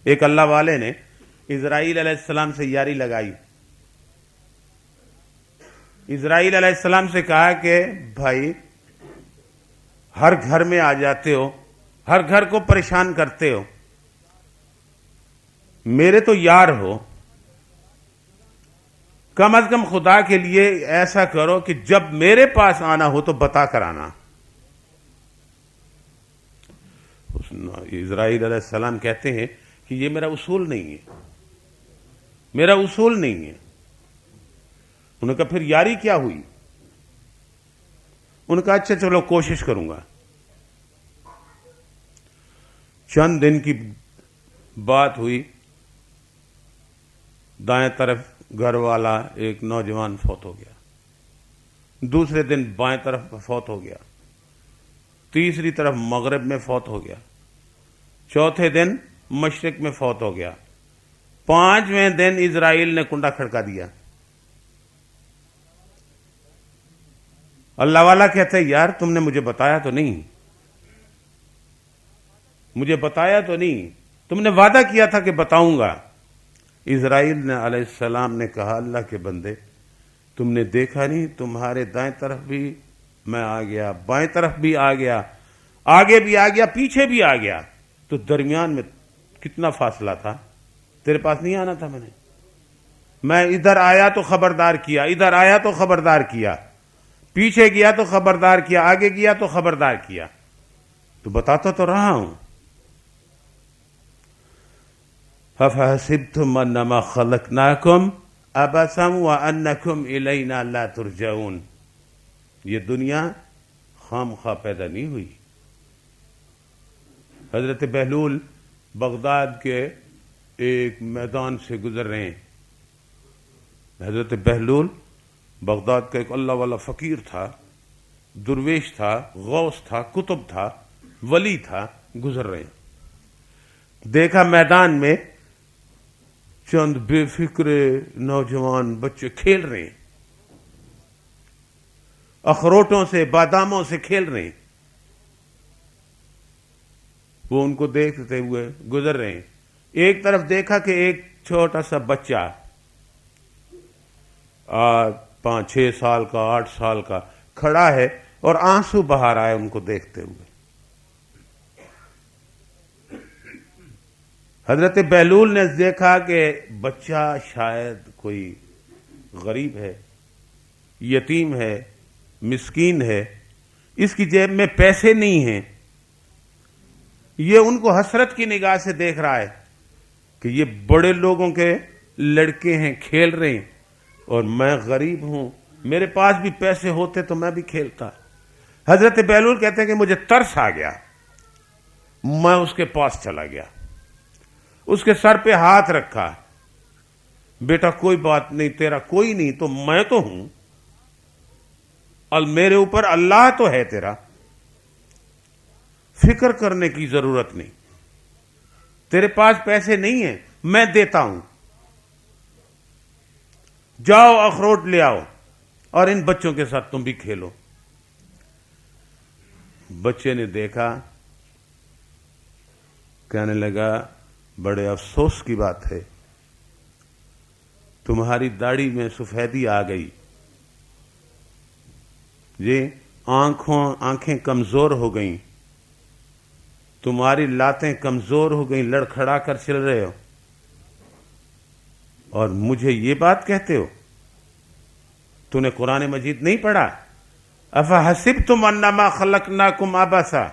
ایک اللہ والے نے اسرائیل علیہ السلام سے یاری لگائی. اسرائیل علیہ السلام سے کہا کہ بھائی ہر گھر میں آ جاتے ہو, ہر گھر کو پریشان کرتے ہو, میرے تو یار ہو, کم از کم خدا کے لیے ایسا کرو کہ جب میرے پاس آنا ہو تو بتا کر آنا. اسرائیل علیہ السلام کہتے ہیں کہ یہ میرا اصول نہیں ہے, میرا اصول نہیں ہے. انہوں نے کہا پھر یاری کیا ہوئی؟ انہوں نے کہا اچھا چلو کوشش کروں گا. چند دن کی بات ہوئی, دائیں طرف گھر والا ایک نوجوان فوت ہو گیا, دوسرے دن بائیں طرف فوت ہو گیا, تیسری طرف مغرب میں فوت ہو گیا, چوتھے دن مشرق میں فوت ہو گیا, پانچویں دن اسرائیل نے کنڈا کھڑکا دیا. اللہ والا کہتا ہے یار تم نے مجھے بتایا تو نہیں, مجھے بتایا تو نہیں, تم نے وعدہ کیا تھا کہ بتاؤں گا. اسرائیل نے علیہ السلام نے کہا اللہ کے بندے تم نے دیکھا نہیں, تمہارے دائیں طرف بھی میں آ گیا, بائیں طرف بھی آ گیا, آگے بھی آ گیا, پیچھے بھی آ گیا, تو درمیان میں کتنا فاصلہ تھا؟ تیرے پاس نہیں آنا تھا میں ادھر آیا تو خبردار کیا, ادھر آیا تو خبردار کیا, پیچھے گیا تو خبردار کیا, آگے گیا تو خبردار کیا, تو بتاتا تو رہا ہوں. أَفَحَسِبْتُمْ أَنَّمَا خَلَقْنَاكُمْ عَبَثًا وَأَنَّكُمْ إِلَيْنَا لَا تُرْجَعُونَ. یہ دنیا خام خواہ پیدا نہیں ہوئی. حضرت بہلول بغداد کے ایک میدان سے گزر رہے ہیں. حضرت بہلول بغداد کا ایک اللہ والا فقیر تھا, درویش تھا, غوث تھا, کتب تھا, ولی تھا, گزر رہے ہیں. دیکھا میدان میں چند بے فکر نوجوان بچے کھیل رہے ہیں, اخروٹوں سے باداموں سے کھیل رہے ہیں. وہ ان کو دیکھتے ہوئے گزر رہے ہیں. ایک طرف دیکھا کہ ایک چھوٹا سا بچہ 5-6 سال کا 8 سال کا کھڑا ہے اور آنسو بہا رہا ہے ان کو دیکھتے ہوئے. حضرت بہلول نے دیکھا کہ بچہ شاید کوئی غریب ہے, یتیم ہے, مسکین ہے, اس کی جیب میں پیسے نہیں ہیں. یہ ان کو حسرت کی نگاہ سے دیکھ رہا ہے کہ یہ بڑے لوگوں کے لڑکے ہیں, کھیل رہے ہیں, اور میں غریب ہوں, میرے پاس بھی پیسے ہوتے تو میں بھی کھیلتا. حضرت بہلول کہتے ہیں کہ مجھے ترس آ گیا, میں اس کے پاس چلا گیا, اس کے سر پہ ہاتھ رکھا, بیٹا کوئی بات نہیں, تیرا کوئی نہیں تو میں تو ہوں, میرے اوپر اللہ تو ہے تیرا, فکر کرنے کی ضرورت نہیں, تیرے پاس پیسے نہیں ہیں میں دیتا ہوں, جاؤ اخروٹ لے آؤ اور ان بچوں کے ساتھ تم بھی کھیلو. بچے نے دیکھا, کہنے لگا بڑے افسوس کی بات ہے, تمہاری داڑھی میں سفیدی آ گئی, جی آنکھیں کمزور ہو گئیں, تمہاری لاتیں کمزور ہو گئیں, لڑکھڑا کر چل رہے ہو, اور مجھے یہ بات کہتے ہو؟ تو نے قرآن مجید نہیں پڑھا؟ افحسبتم انما خلقناکم عبثا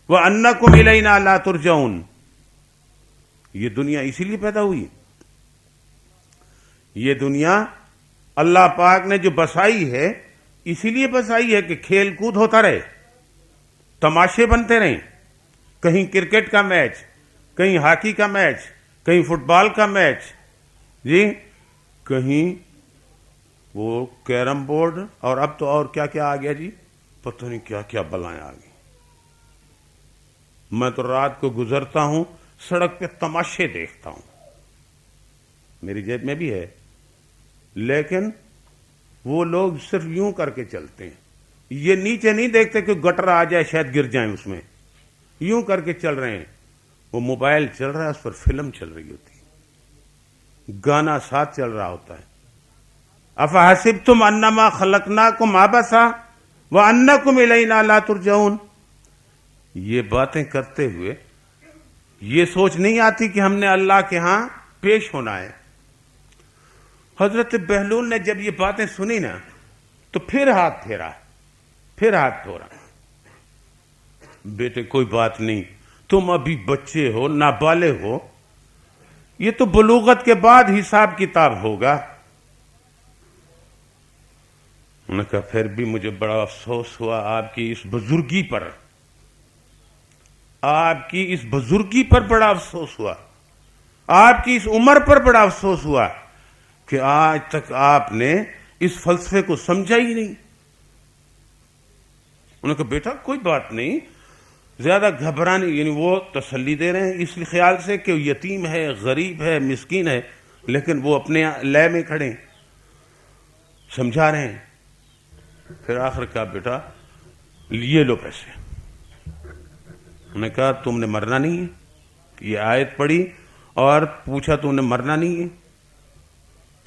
وانکم الینا لا ترجعون. یہ دنیا اسی لیے پیدا ہوئی, یہ دنیا اللہ پاک نے جو بسائی ہے اسی لیے بسائی ہے کہ کھیل کود ہوتا رہے, تماشے بنتے رہیں, کہیں کرکٹ کا میچ, کہیں ہاکی کا میچ, کہیں فٹ بال کا میچ, جی کہیں وہ کیرم بورڈ, اور اب تو اور کیا کیا آ گیا جی, پتہ نہیں کیا کیا بلائیں آ گئی. میں تو رات کو گزرتا ہوں, سڑک پہ تماشے دیکھتا ہوں, میری جیب میں بھی ہے, لیکن وہ لوگ صرف یوں کر کے چلتے ہیں, یہ نیچے نہیں دیکھتے کہ گٹر آ جائے شاید گر جائیں اس میں, یوں کر کے چل رہے ہیں. وہ موبائل چل رہا ہے، اس پر فلم چل رہی ہوتی ہے، گانا ساتھ چل رہا ہوتا ہے. افحسبتم انما خلقناکم عبثا وانکم الینا لا ترجعون. یہ باتیں کرتے ہوئے یہ سوچ نہیں آتی کہ ہم نے اللہ کے ہاں پیش ہونا ہے. حضرت بہلول نے جب یہ باتیں سنی نا تو پھر ہاتھ دھورا. بیٹے کوئی بات نہیں، تم ابھی بچے ہو، نابالغ ہو، یہ تو بلوغت کے بعد حساب کتاب ہوگا. انہوں نے کہا پھر بھی مجھے بڑا افسوس ہوا آپ کی اس بزرگی پر، آپ کی اس بزرگی پر بڑا افسوس ہوا، آپ کی اس عمر پر بڑا افسوس ہوا کہ آج تک آپ نے اس فلسفے کو سمجھا ہی نہیں. انہوں نے کہا بیٹا کوئی بات نہیں، زیادہ گھبرانے، یعنی وہ تسلی دے رہے ہیں اس خیال سے کہ یتیم ہے، غریب ہے، مسکین ہے، لیکن وہ اپنے لے میں کھڑے ہیں، سمجھا رہے ہیں. پھر آخر کہا بیٹا یہ لو پیسے. انہوں نے کہا تم نے مرنا نہیں ہے. یہ آیت پڑھی اور پوچھا تم نے مرنا نہیں ہے.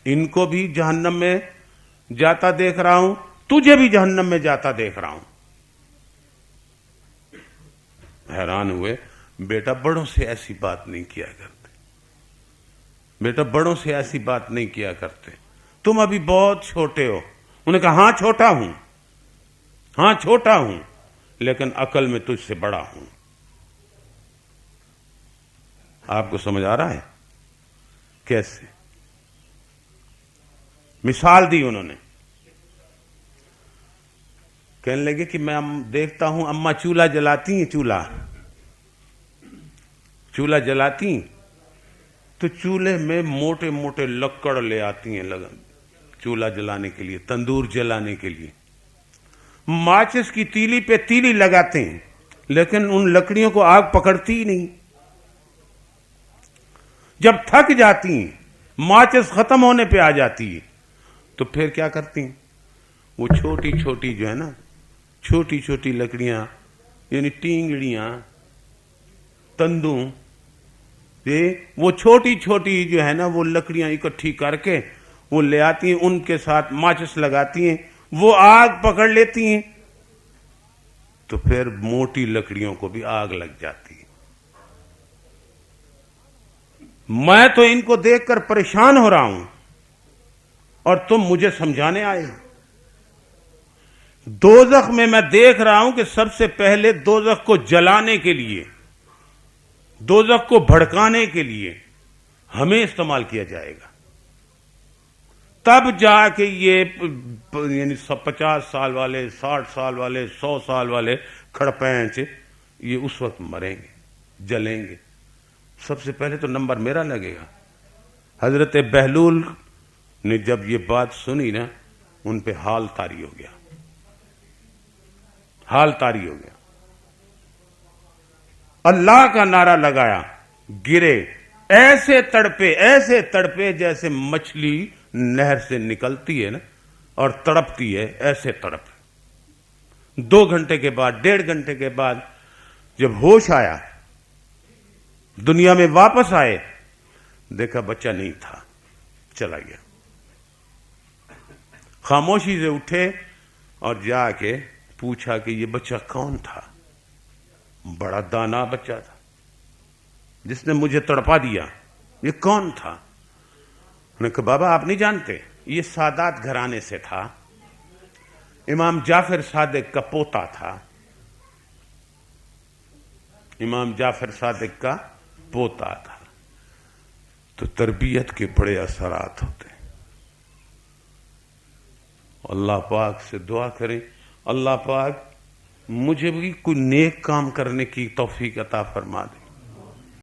ان کو بھی جہنم میں جاتا دیکھ رہا ہوں، تجھے بھی جہنم میں جاتا دیکھ رہا ہوں. حیران ہوئے. بیٹا بڑوں سے ایسی بات نہیں کیا کرتے، بیٹا بڑوں سے ایسی بات نہیں کیا کرتے، تم ابھی بہت چھوٹے ہو. انہوں نے کہا ہاں چھوٹا ہوں لیکن عقل میں تجھ سے بڑا ہوں. آپ کو سمجھ آ رہا ہے کیسے؟ مثال دی انہوں نے. کہنے لگے کہ میں دیکھتا ہوں اماں چولہا جلاتی ہیں، چولہا جلاتی ہیں تو چولہے میں موٹے موٹے لکڑ لے آتی ہیں چولہا جلانے کے لیے، تندور جلانے کے لیے. ماچس کی تیلی پہ تیلی لگاتے ہیں لیکن ان لکڑیوں کو آگ پکڑتی ہی نہیں. جب تھک جاتی ہیں، ماچس ختم ہونے پہ آ جاتی ہے تو پھر کیا کرتی ہیں؟ وہ چھوٹی چھوٹی جو ہے نا، چھوٹی چھوٹی لکڑیاں، یعنی ٹینگڑیاں، تندوں، وہ چھوٹی چھوٹی جو ہے نا وہ لکڑیاں اکٹھی کر کے وہ لے آتی ہیں، ان کے ساتھ ماچس لگاتی ہیں، وہ آگ پکڑ لیتی ہیں تو پھر موٹی لکڑیوں کو بھی آگ لگ جاتی ہے. میں تو ان کو دیکھ کر پریشان ہو رہا ہوں اور تم مجھے سمجھانے آئے ہو. دوزخ میں میں دیکھ رہا ہوں کہ سب سے پہلے دوزخ کو جلانے کے لیے، دوزخ کو بھڑکانے کے لیے ہمیں استعمال کیا جائے گا. تب جا کے یہ یعنی 50 سال والے، 60 سال والے، 100 سال والے کھڑپینچ یہ اس وقت مریں گے، جلیں گے. سب سے پہلے تو نمبر میرا لگے گا. حضرت بہلول نے جب یہ بات سنی نا ان پہ حال طاری ہو گیا. اللہ کا نعرہ لگایا، گرے، ایسے تڑپے جیسے مچھلی نہر سے نکلتی ہے نا اور تڑپتی ہے، ایسے تڑپ. 2 گھنٹے کے بعد، 1.5 گھنٹے کے بعد جب ہوش آیا، دنیا میں واپس آئے، دیکھا بچہ نہیں تھا، چلا گیا. خاموشی سے اٹھے اور جا کے پوچھا کہ یہ بچہ کون تھا؟ بڑا دانا بچہ تھا جس نے مجھے تڑپا دیا، یہ کون تھا؟ انہوں نے کہا بابا آپ نہیں جانتے، یہ سادات گھرانے سے تھا، امام جعفر صادق کا پوتا تھا، امام جعفر صادق کا پوتا تھا. تو تربیت کے بڑے اثرات ہوتے ہیں. اللہ پاک سے دعا کریں اللہ پاک مجھے بھی کوئی نیک کام کرنے کی توفیق عطا فرما دے.